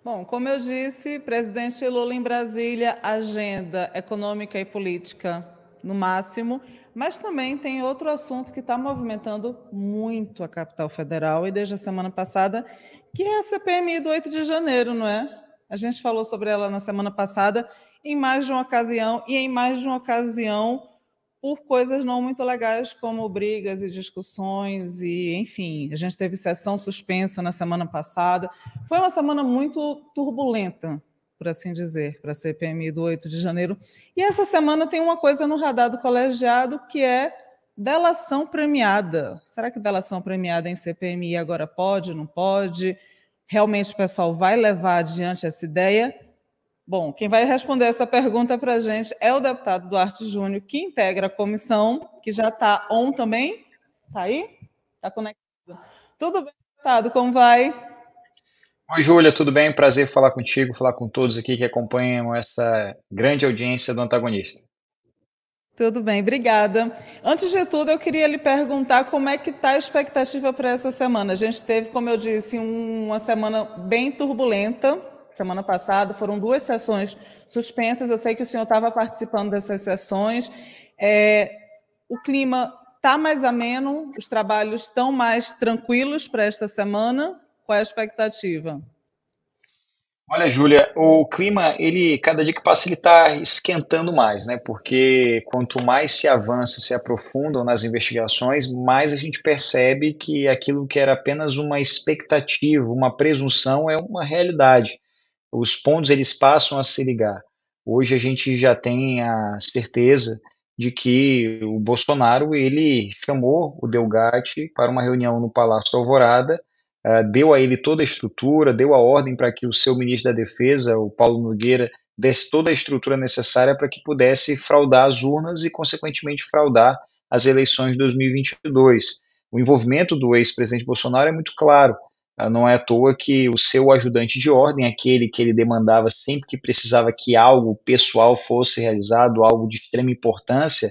Bom, como eu disse, presidente Lula em Brasília, agenda econômica e política no máximo, mas também tem outro assunto que está movimentando muito a capital federal e desde a semana passada, que é a CPMI do 8 de janeiro, não é? A gente falou sobre ela na semana passada em mais de uma ocasião e em mais de uma ocasião por coisas não muito legais, como brigas e discussões, e, enfim, a gente teve sessão suspensa na semana passada. Foi uma semana muito turbulenta, por assim dizer, para a CPMI do 8 de janeiro. E essa semana tem uma coisa no radar do colegiado, que é delação premiada. Será que delação premiada em CPMI agora pode, não pode? Realmente o pessoal vai levar adiante essa ideia? Bom, quem vai responder essa pergunta para a gente é o deputado Duarte Júnior, que integra a comissão, que já está on também. Está aí? Está conectado? Tudo bem, deputado? Como vai? Oi, Júlia, tudo bem? Prazer falar contigo, falar com todos aqui que acompanham essa grande audiência do Antagonista. Tudo bem, obrigada. Antes de tudo, eu queria lhe perguntar como é que está a expectativa para essa semana. A gente teve, como eu disse, uma semana bem turbulenta. Semana passada foram 2 sessões suspensas. Eu sei que o senhor estava participando dessas sessões. O clima está mais ameno, os trabalhos estão mais tranquilos para esta semana. Qual é a expectativa? Olha, Júlia, o clima, ele, cada dia que passa, ele está esquentando mais, né? Porque quanto mais se avança, se aprofundam nas investigações, mais a gente percebe que aquilo que era apenas uma expectativa, uma presunção, é uma realidade. Os pontos, eles passam a se ligar. Hoje a gente já tem a certeza de que o Bolsonaro, ele chamou o Delgatti para uma reunião no Palácio da Alvorada, deu a ele toda a estrutura, deu a ordem para que o seu ministro da Defesa, o Paulo Nogueira, desse toda a estrutura necessária para que pudesse fraudar as urnas e, consequentemente, fraudar as eleições de 2022. O envolvimento do ex-presidente Bolsonaro é muito claro. Não é à toa que o seu ajudante de ordem, aquele que ele demandava sempre que precisava que algo pessoal fosse realizado, algo de extrema importância,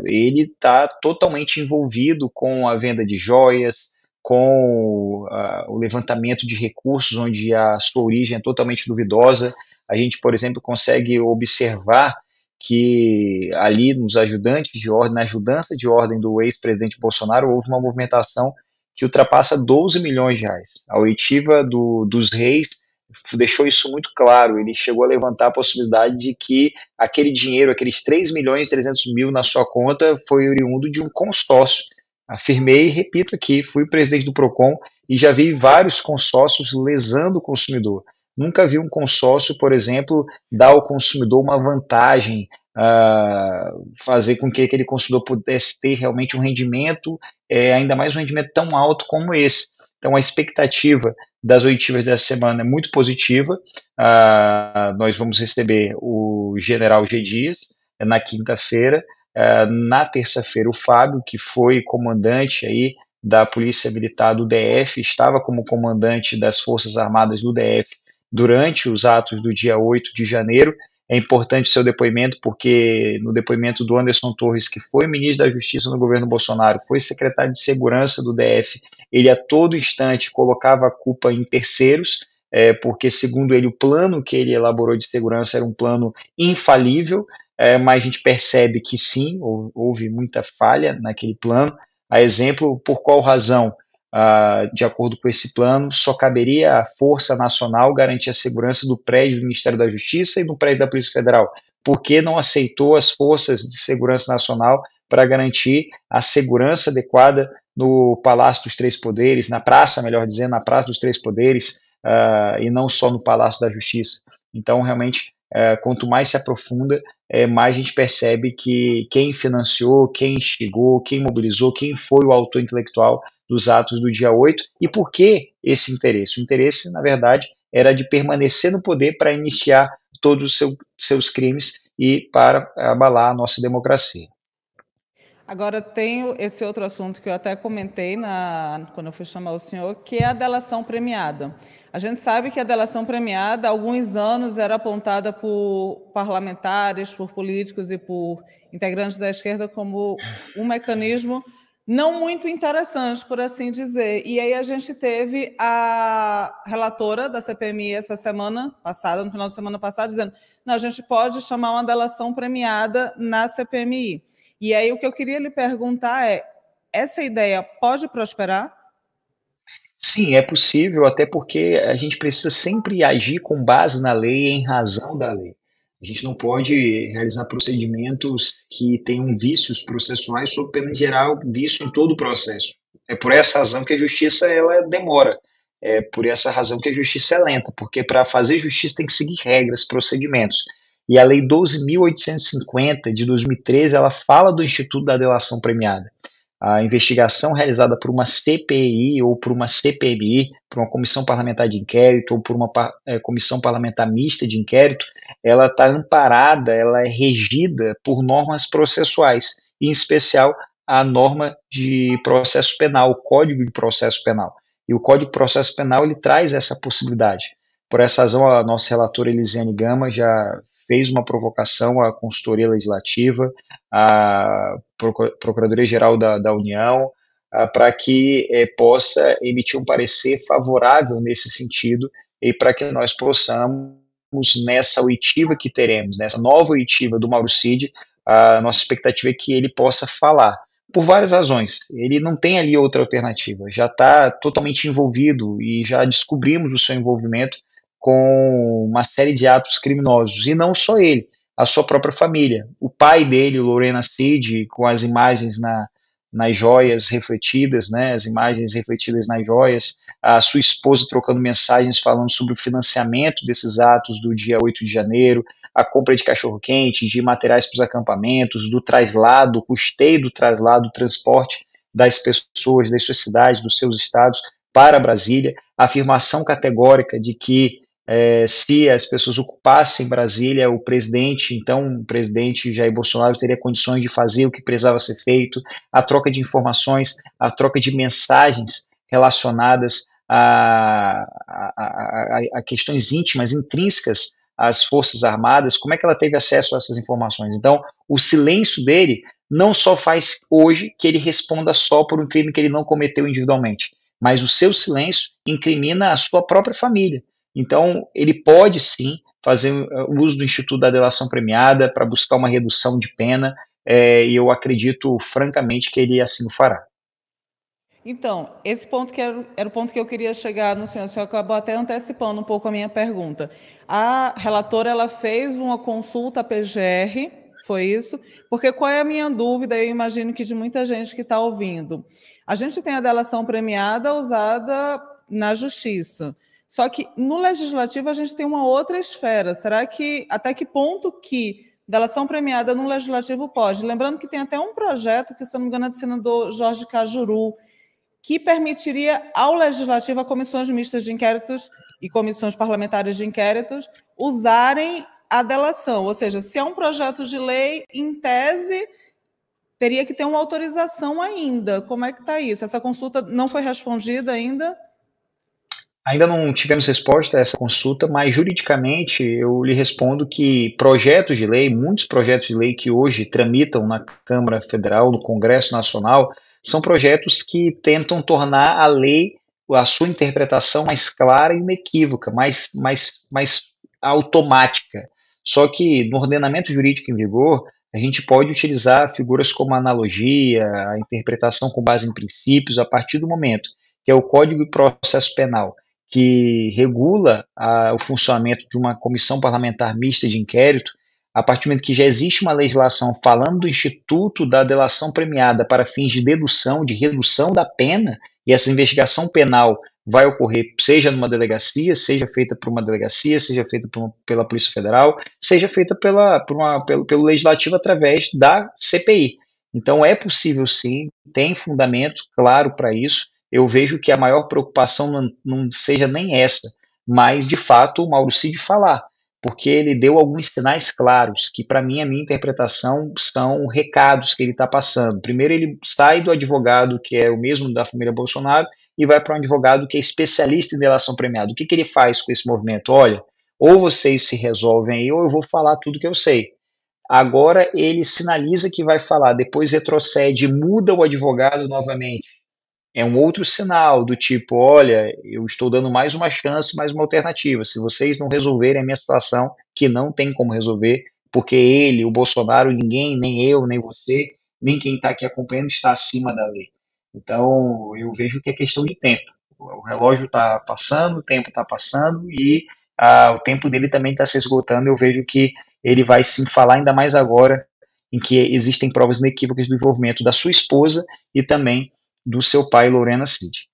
ele está totalmente envolvido com a venda de joias, com o levantamento de recursos onde a sua origem é totalmente duvidosa. A gente, por exemplo, consegue observar que ali nos ajudantes de ordem, na ajudança de ordem do ex-presidente Bolsonaro, houve uma movimentação que ultrapassa 12 milhões de reais. A oitiva dos reis deixou isso muito claro. Ele chegou a levantar a possibilidade de que aquele dinheiro, aqueles 3 milhões e 300 mil na sua conta, foi oriundo de um consórcio. Afirmei e repito aqui, fui presidente do PROCON e já vi vários consórcios lesando o consumidor. Nunca vi um consórcio, por exemplo, dar ao consumidor uma vantagem, fazer com que aquele consumidor pudesse ter realmente um rendimento, ainda mais um rendimento tão alto como esse. Então, a expectativa das oitivas dessa semana é muito positiva. Nós vamos receber o general G. Dias na quinta-feira. Na terça-feira, o Fábio, que foi comandante aí da Polícia Militar do DF, estava como comandante das Forças Armadas do DF durante os atos do dia 8 de janeiro. É importante seu depoimento, porque no depoimento do Anderson Torres, que foi ministro da Justiça no governo Bolsonaro, foi secretário de Segurança do DF, ele a todo instante colocava a culpa em terceiros, porque, segundo ele, o plano que ele elaborou de segurança era um plano infalível, mas a gente percebe que sim, houve muita falha naquele plano. A exemplo, por qual razão? De acordo com esse plano, só caberia à Força Nacional garantir a segurança do prédio do Ministério da Justiça e do prédio da Polícia Federal. Por que não aceitou as forças de segurança nacional para garantir a segurança adequada no Palácio dos Três Poderes, na praça, melhor dizendo, na Praça dos Três Poderes, e não só no Palácio da Justiça? Então, realmente, quanto mais se aprofunda, mais a gente percebe que quem financiou, quem instigou, quem mobilizou, quem foi o autor intelectual dos atos do dia 8 e por que esse interesse? O interesse, na verdade, era de permanecer no poder para iniciar todos os seus crimes e para abalar a nossa democracia. Agora, tem esse outro assunto que eu até comentei quando eu fui chamar o senhor, que é a delação premiada. A gente sabe que a delação premiada, há alguns anos, era apontada por parlamentares, por políticos e por integrantes da esquerda como um mecanismo não muito interessantes, por assim dizer. E aí a gente teve a relatora da CPMI essa semana passada, no final de semana passada, dizendo: não, a gente pode chamar uma delação premiada na CPMI. E aí o que eu queria lhe perguntar é: essa ideia pode prosperar? Sim, é possível, até porque a gente precisa sempre agir com base na lei e em razão da lei. A gente não pode realizar procedimentos que tenham vícios processuais sob pena de gerar vício em todo o processo. É por essa razão que a justiça ela demora. É por essa razão que a justiça é lenta, porque para fazer justiça tem que seguir regras, procedimentos. E a Lei 12.850 de 2013, ela fala do Instituto da Delação Premiada. A investigação realizada por uma CPI ou por uma CPMI, por uma comissão parlamentar de inquérito ou por uma comissão parlamentar mista de inquérito, ela está amparada, ela é regida por normas processuais, em especial a norma de processo penal, o Código de Processo Penal. E o Código de Processo Penal ele traz essa possibilidade. Por essa razão, a nossa relatora Elisiane Gama já fez uma provocação à consultoria legislativa, à Procuradoria-Geral da União, para que possa emitir um parecer favorável nesse sentido e para que nós possamos, nessa oitiva que teremos, nessa nova oitiva do Mauro Cid, a nossa expectativa é que ele possa falar, por várias razões. Ele não tem ali outra alternativa, já está totalmente envolvido e já descobrimos o seu envolvimento com uma série de atos criminosos, e não só ele, a sua própria família. O pai dele, o Lorena Cid, com as imagens nas joias refletidas, né, as imagens refletidas nas joias, a sua esposa trocando mensagens falando sobre o financiamento desses atos do dia 8 de janeiro, a compra de cachorro-quente, de materiais para os acampamentos, do traslado, o custeio do traslado, do transporte das pessoas, das suas cidades, dos seus estados para Brasília, a afirmação categórica de que se as pessoas ocupassem Brasília, o presidente Jair Bolsonaro teria condições de fazer o que precisava ser feito, a troca de informações, a troca de mensagens relacionadas a questões íntimas, intrínsecas às Forças Armadas, como é que ela teve acesso a essas informações? Então, o silêncio dele não só faz hoje que ele responda só por um crime que ele não cometeu individualmente, mas o seu silêncio incrimina a sua própria família. Então, ele pode sim fazer o uso do Instituto da Delação Premiada para buscar uma redução de pena, e eu acredito francamente que ele assim o fará. Então, esse ponto que era o ponto que eu queria chegar no senhor. O senhor acabou até antecipando um pouco a minha pergunta. A relatora ela fez uma consulta à PGR, foi isso? Porque qual é a minha dúvida? Eu imagino que de muita gente que está ouvindo. A gente tem a delação premiada usada na justiça. Só que no legislativo a gente tem uma outra esfera. Será que até que ponto que delação premiada no legislativo pode? Lembrando que tem até um projeto que, se não me engano, é do senador Jorge Cajuru, que permitiria ao legislativo, a comissões mistas de inquéritos e comissões parlamentares de inquéritos usarem a delação. Ou seja, se é um projeto de lei, em tese, teria que ter uma autorização ainda. Como é que está isso? Essa consulta não foi respondida ainda? Ainda não tivemos resposta a essa consulta, mas juridicamente eu lhe respondo que projetos de lei, muitos projetos de lei que hoje tramitam na Câmara Federal, no Congresso Nacional, são projetos que tentam tornar a lei, a sua interpretação mais clara e inequívoca, mais automática. Só que no ordenamento jurídico em vigor, a gente pode utilizar figuras como a analogia, a interpretação com base em princípios, a partir do momento que é o Código de Processo Penal, que regula o funcionamento de uma comissão parlamentar mista de inquérito, a partir do momento que já existe uma legislação falando do Instituto da Delação Premiada para fins de dedução, de redução da pena, e essa investigação penal vai ocorrer, seja numa delegacia, seja feita por uma delegacia, seja feita pela Polícia Federal, seja feita pelo Legislativo através da CPI. Então é possível sim, tem fundamento claro para isso. Eu vejo que a maior preocupação não seja nem essa, mas de fato o Mauro Cid falar, porque ele deu alguns sinais claros, que para mim, a minha interpretação, são recados que ele está passando. Primeiro ele sai do advogado, que é o mesmo da família Bolsonaro, e vai para um advogado que é especialista em delação premiada. O que ele faz com esse movimento? Olha, ou vocês se resolvem aí, ou eu vou falar tudo que eu sei. agora ele sinaliza que vai falar, depois retrocede, muda o advogado novamente. É um outro sinal do tipo, olha, eu estou dando mais uma chance, mais uma alternativa. Se vocês não resolverem a minha situação, que não tem como resolver, porque ele, o Bolsonaro, ninguém, nem eu, nem você, nem quem está aqui acompanhando está acima da lei. Então, eu vejo que é questão de tempo. O relógio está passando, o tempo está passando e o tempo dele também está se esgotando. Eu vejo que ele vai sim falar ainda mais agora em que existem provas inequívocas do envolvimento da sua esposa e também do seu pai, Lorena Cid.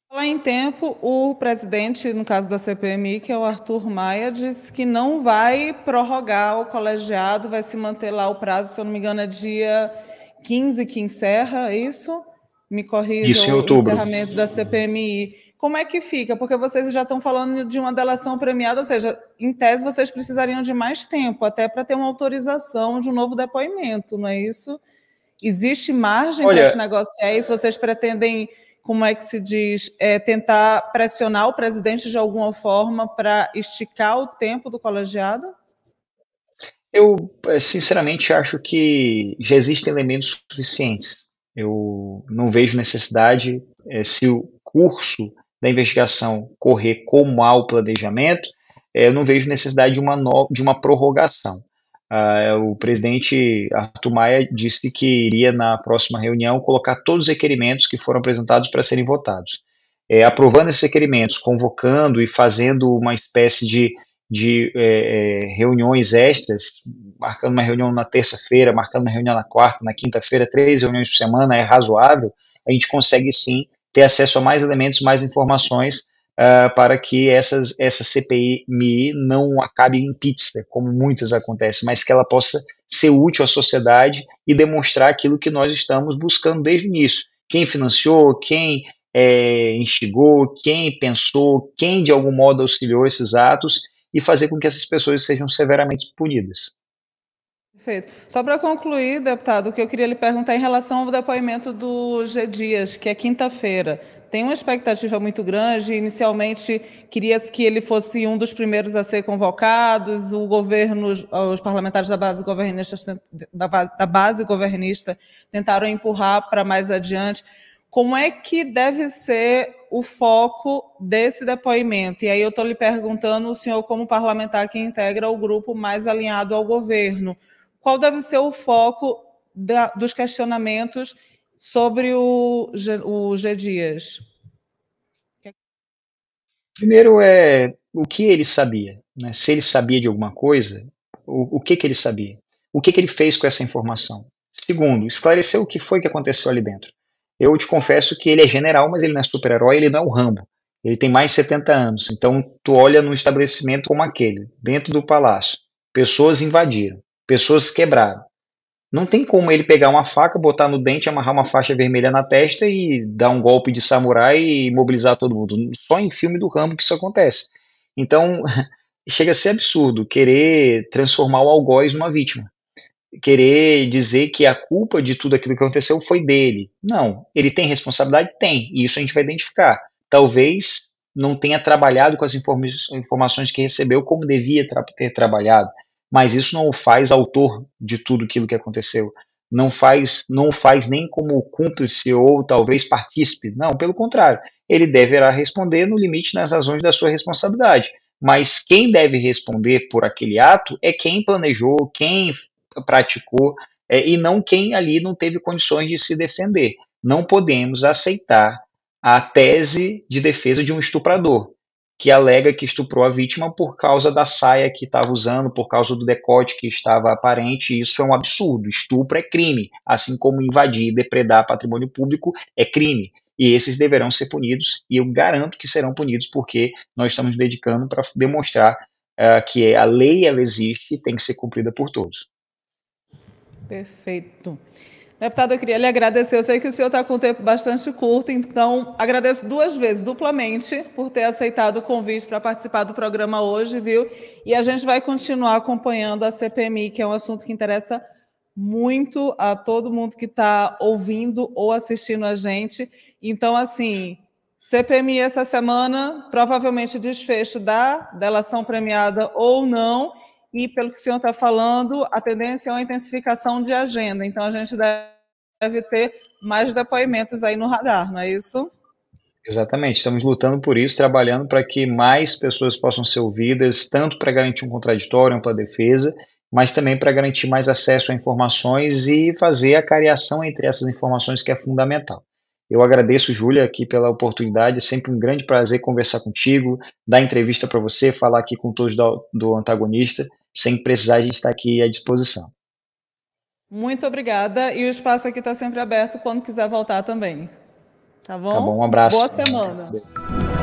Falar em tempo, o presidente, no caso da CPMI, que é o Arthur Maia, disse que não vai prorrogar o colegiado, vai se manter lá o prazo, se eu não me engano, é dia 15 que encerra, é isso? Me corrija Isso em o outubro. encerramento da CPMI. Como é que fica? Porque vocês já estão falando de uma delação premiada, ou seja, em tese vocês precisariam de mais tempo, até para ter uma autorização de um novo depoimento, não é isso? Existe margem para se Olha, negociar isso? Vocês pretendem, como é que se diz, tentar pressionar o presidente de alguma forma para esticar o tempo do colegiado? eu sinceramente acho que já existem elementos suficientes. Eu não vejo necessidade, se o curso da investigação correr como há o planejamento, eu não vejo necessidade de uma prorrogação. O presidente Arthur Maia disse que iria, na próxima reunião, colocar todos os requerimentos que foram apresentados para serem votados. Aprovando esses requerimentos, convocando e fazendo uma espécie de reuniões extras, marcando uma reunião na terça-feira, marcando uma reunião na quarta, na quinta-feira, 3 reuniões por semana, é razoável, a gente consegue sim ter acesso a mais elementos, mais informações para que essa CPMI não acabe em pizza, como muitas acontecem, mas que ela possa ser útil à sociedade e demonstrar aquilo que nós estamos buscando desde o início. Quem financiou, quem instigou, quem pensou, quem de algum modo auxiliou esses atos e fazer com que essas pessoas sejam severamente punidas. Perfeito. Só para concluir, deputado, o que eu queria lhe perguntar em relação ao depoimento do G. Dias, que é quinta-feira. Tem uma expectativa muito grande. Inicialmente, queria-se que ele fosse um dos primeiros a ser convocados. O governo, os parlamentares da base governista tentaram empurrar para mais adiante. Como é que deve ser o foco desse depoimento? E aí eu estou lhe perguntando, o senhor como parlamentar que integra o grupo mais alinhado ao governo, qual deve ser o foco dos questionamentos sobre o G. Dias? Primeiro o que ele sabia, né? Se ele sabia de alguma coisa, o que ele sabia? O que ele fez com essa informação? Segundo, esclarecer o que foi que aconteceu ali dentro. Eu te confesso que ele é general, mas ele não é super-herói, ele não é o Rambo. Ele tem mais de 70 anos. Então, tu olha num estabelecimento como aquele, dentro do palácio, pessoas invadiram, pessoas quebraram. Não tem como ele pegar uma faca, botar no dente, amarrar uma faixa vermelha na testa e dar um golpe de samurai e mobilizar todo mundo. Só em filme do Rambo que isso acontece. Então, chega a ser absurdo querer transformar o algoz numa vítima. Querer dizer que a culpa de tudo aquilo que aconteceu foi dele. Não, ele tem responsabilidade? Tem, e isso a gente vai identificar. Talvez não tenha trabalhado com as informações que recebeu como devia ter trabalhado, mas isso não o faz autor de tudo aquilo que aconteceu. Não o faz nem como cúmplice ou talvez partícipe. Não, pelo contrário, ele deverá responder no limite nas razões da sua responsabilidade. Mas quem deve responder por aquele ato é quem planejou, quem praticou, e não quem ali não teve condições de se defender. Não podemos aceitar a tese de defesa de um estuprador, que alega que estuprou a vítima por causa da saia que estava usando, por causa do decote que estava aparente. Isso é um absurdo. Estupro é crime, assim como invadir e depredar patrimônio público é crime. E esses deverão ser punidos, e eu garanto que serão punidos, porque nós estamos dedicando para demonstrar que a lei ela existe e tem que ser cumprida por todos. Perfeito. Deputado, eu queria lhe agradecer. Eu sei que o senhor está com um tempo bastante curto, então agradeço duas vezes, duplamente, por ter aceitado o convite para participar do programa hoje, viu? E a gente vai continuar acompanhando a CPMI, que é um assunto que interessa muito a todo mundo que está ouvindo ou assistindo a gente. Então, assim, CPMI essa semana, provavelmente desfecho da delação premiada ou não, e, pelo que o senhor está falando, a tendência é uma intensificação de agenda. Então, a gente deve ter mais depoimentos aí no radar, não é isso? Exatamente, estamos lutando por isso, trabalhando para que mais pessoas possam ser ouvidas, tanto para garantir um contraditório, ampla defesa, mas também para garantir mais acesso a informações e fazer a cariação entre essas informações, que é fundamental. Eu agradeço, Júlia, aqui pela oportunidade, é sempre um grande prazer conversar contigo, dar entrevista para você, falar aqui com todos do Antagonista, sem precisar, a gente está aqui à disposição. Muito obrigada, e o espaço aqui está sempre aberto quando quiser voltar também. Tá bom? Tá bom, um abraço. Boa semana.